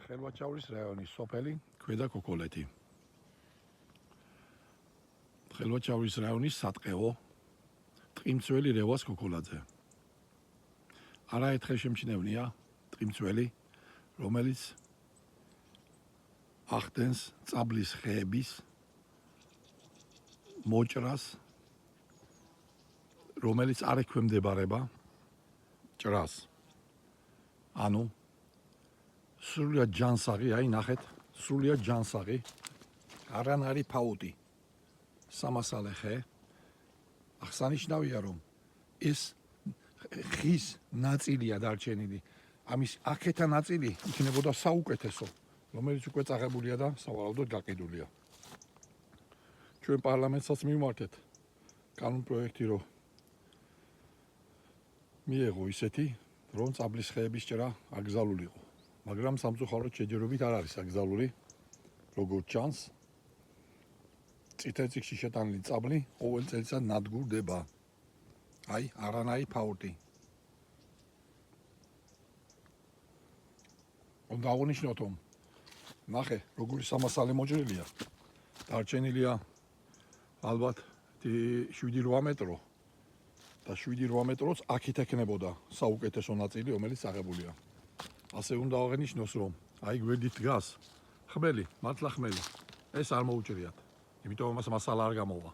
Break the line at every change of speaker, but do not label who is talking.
ხელვაჩაურის რაიონის სოფელი ქვედა კოკოლეთი. ხელვაჩაურის რაიონის სატყეო ტყიმცველი რევას კოკოლაძე. არაერთხელ შემჩნევნია ტყიმცველი, რომელიც ახდენს წაბლის ხეების მოჭრას, რომელიც არ ექვემდებარება ჭრას. ანუ სრულიად ჯანსაღი, აი ნახეთ, სრულიად ჯანსაღი, არანარი ფაუტი. სამასალე ხე. აღსანიშნავია, რომ ეს ხის ნაწილია დარჩენილი. ამის აქეთა ნაწილი იქნებოდა საუკეთესო, რომელიც უკვე წაღებულია და სავარაუდოდ გაყიდულია. ჩვენ პარლამენტსაც მივმართეთ კანონ პროექტი, რომ მიეღო ისეთი, რომ წაბლის ხეების ჭრა აკრძალულიყო. მაგრამ სამწუხაროდ შეჯერობით არ არის აკრძალული, როგორც ჩანს. წითელ წიგნში შეტანილი წაბლი ყოველ წელიწად ნადგურდება. აი, არანაირი ფაუტი. უნდა აღნიშნოთ, რომ ნახე, როგორი სამასალე მოჭრილია. დარჩენილია ალბათ 7-8 მეტრო და 7-8 მეტროც აქეთ ექნებოდა საუკეთესო ნაწილი, რომელიც აღებულია. ასე უნდა აღნიშნოს, რომ აი გვერდით დგას ხმელი, მართლა ხმელი. ეს არ მოუჭრიათ. იმიტომ რომ მას მასალა არ გამოვა.